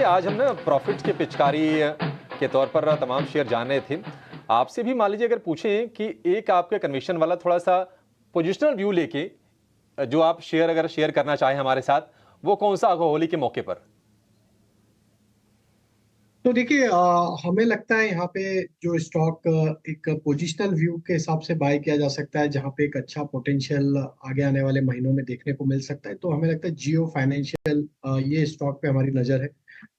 आज हम ना प्रॉफिट्स की पिचकारी के तौर पर तमाम शेयर जान रहे थे। आपसे भी मान लीजिए अगर पूछें कि एक आपके कन्विक्शन वाला थोड़ा-सा पोजिशनल व्यू लेके जो आप शेयर अगर शेयर करना चाहें हमारे साथ, वो कौन-सा होगा होली के मौके पर? तो देखिए हमें लगता है यहाँ पे जो स्टॉक एक पोजिशनल व्यू के हिसाब से बाय किया जा सकता है, जहाँ पे एक अच्छा पोटेंशियल आगे आने वाले महीनों में देखने को मिल सकता है। तो हमें लगता है जियो फाइनेंशियल ये स्टॉक पे हमारी नज़र है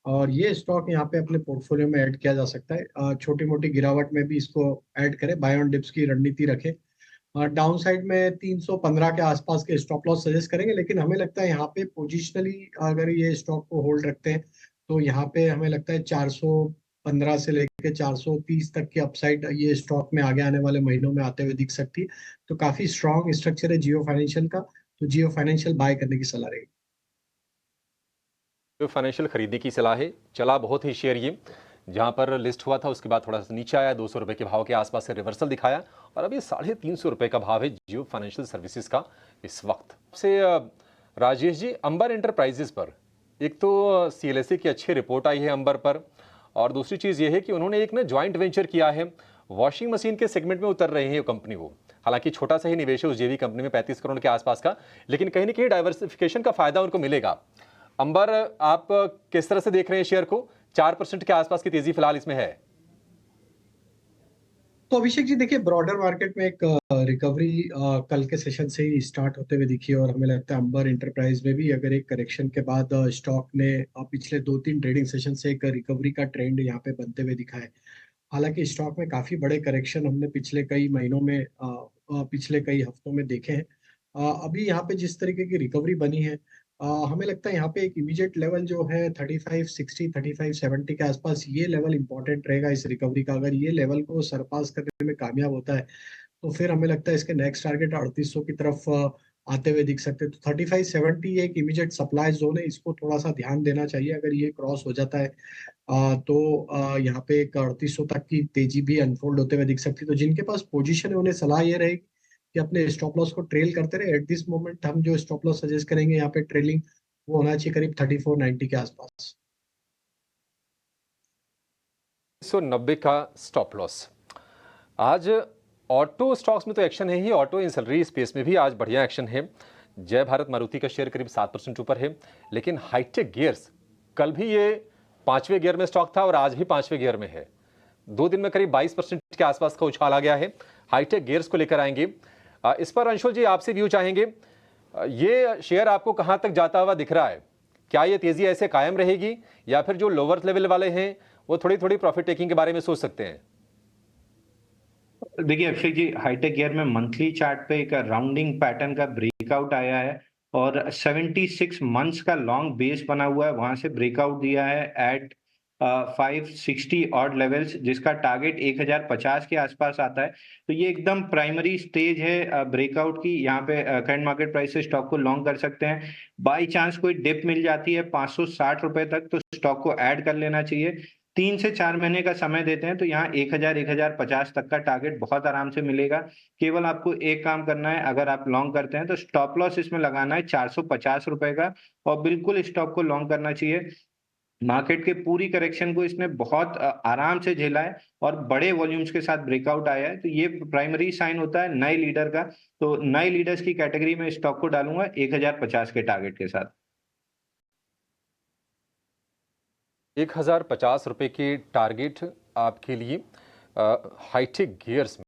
और ये स्टॉक यहाँ पे अपने पोर्टफोलियो में ऐड किया जा सकता है। छोटी मोटी गिरावट में भी इसको ऐड करें, बाय ऑन डिप्स की रणनीति रखें। डाउन साइड में 315 के आसपास के स्टॉप लॉस सजेस्ट करेंगे, लेकिन हमें लगता है यहाँ पे पोजिशनली अगर ये स्टॉक को होल्ड रखते हैं तो यहाँ पे हमें लगता है 415 से लेके 430 तक की अपसाइड ये स्टॉक में आगे आने वाले महीनों में आते हुए दिख सकती है। तो काफी स्ट्रॉन्ग स्ट्रक्चर है जियो फाइनेंशियल का, तो जियो फाइनेंशियल बाय करने की सलाह रहेगी। जो फाइनेंशियल खरीदने की सलाह है, चला बहुत ही शेयर ये, जहां पर लिस्ट हुआ था उसके बाद थोड़ा सा नीचे आया, 200 रुपए के भाव के आसपास से रिवर्सल दिखाया और अभी 350 रुपए का भाव है जियो फाइनेंशियल सर्विसेज का इस वक्त से। राजेश जी, अंबर इंटरप्राइजेस पर एक तो सीएलएसए की अच्छी रिपोर्ट आई है अंबर पर, और दूसरी चीज ये है कि उन्होंने एक ना ज्वाइंट वेंचर किया है, वॉशिंग मशीन के सेगमेंट में उतर रहे हैं कंपनी वो। हालांकि छोटा सा ही निवेश है उस जेवी कंपनी में 35 करोड़ के आसपास का, लेकिन कहीं ना कहीं डाइवर्सिफिकेशन का फायदा उनको मिलेगा। अंबर, आप किस तरह से देख रहे हैं शेयर को? 4% के आसपास की तेजी फिलहाल इसमें है। तो अभिषेक जी देखिए, ब्रॉडर मार्केट में एक रिकवरी कल के सेशन से ही स्टार्ट होते हुए दिखी है और हमें लगता है अंबर इंटरप्राइज में भी अगर एक करेक्शन के बाद स्टॉक ने पिछले 2-3 ट्रेडिंग सेशन से एक रिकवरी का ट्रेंड यहाँ पे बनते हुए दिखा है। हालांकि स्टॉक में काफी बड़े करेक्शन हमने पिछले कई महीनों में पिछले कई हफ्तों में देखे हैं। अभी यहाँ पे जिस तरीके की रिकवरी बनी है, हमें लगता है यहाँ पे एक इमीडिएट लेवल जो है 3560 3570 के आसपास, ये लेवल इंपॉर्टेंट रहेगा इस रिकवरी का। अगर ये लेवल को सरपास करने में कामयाब होता है तो फिर हमें लगता है इसके नेक्स्ट टारगेट 3800 की तरफ आते हुए दिख सकते हैं। तो 3570 एक इमीडिएट सप्लाई जोन है, इसको थोड़ा सा ध्यान देना चाहिए। अगर ये क्रॉस हो जाता है तो यहाँ पे एक 3800 तक की तेजी भी अनफोल्ड होते हुए दिख सकती है। तो जिनके पास पोजीशन है उन्हें सलाह ये रहेगी कि अपने स्टॉप लॉस को ट्रेल करते रहे। एट दिस मोमेंट हम जो स्टॉप लॉस सजेस्ट करेंगे यहाँ पे ट्रेलिंग, वो होना चाहिए करीब 3490 के आसपास। 190 का स्टॉप लॉस। आज ऑटो स्टॉक्स में तो एक्शन है ही, ऑटो इंसलरी स्पेस में भी आज बढ़िया एक्शन है। जय भारत मारुति का शेयर करीब 7% ऊपर है, लेकिन हाईटेक गियर्स, कल भी ये 5वें गियर में स्टॉक था और आज भी 5वें गियर में है। 2 दिन में करीब 22% के आसपास का उछाल आ गया है। हाईटेक गियर्स को लेकर आएंगे। इस पर अंशुल जी आपसे व्यू चाहेंगे। ये शेयर आपको कहां तक जाता हुआ दिख रहा है? क्या ये तेजी ऐसे कायम रहेगी या फिर जो लोअर लेवल वाले हैं वो थोड़ी थोड़ी प्रॉफिट टेकिंग के बारे में सोच सकते हैं? देखिए अभिषेक जी, हाईटेक गियर में मंथली चार्ट पे एक राउंडिंग पैटर्न का ब्रेकआउट आया है और 76 मंथ्स का लॉन्ग बेस बना हुआ है, वहां से ब्रेकआउट दिया है एट 560 ऑड लेवल्स, जिसका टारगेट 1050 के आसपास आता है। तो ये एकदम प्राइमरी स्टेज है ब्रेकआउट की। यहाँ पे करंट मार्केट प्राइस से स्टॉक को लॉन्ग कर सकते हैं। बाई चांस कोई डिप मिल जाती है 560 रुपए तक, तो स्टॉक को ऐड कर लेना चाहिए। 3 से 4 महीने का समय देते हैं तो यहाँ 1050 तक का टारगेट बहुत आराम से मिलेगा। केवल आपको एक काम करना है, अगर आप लॉन्ग करते हैं तो स्टॉप लॉस इसमें लगाना है 450 रुपए का और बिल्कुल स्टॉक को लॉन्ग करना चाहिए। मार्केट के पूरी करेक्शन को इसने बहुत आराम से झेला है और बड़े वॉल्यूम्स के साथ ब्रेकआउट आया है, तो ये प्राइमरी साइन होता है नए लीडर का। तो नए लीडर्स की कैटेगरी में स्टॉक को डालूंगा 1050 के टारगेट के साथ। 1050 रुपए के टारगेट आपके लिए हाईटेक गियर्स में।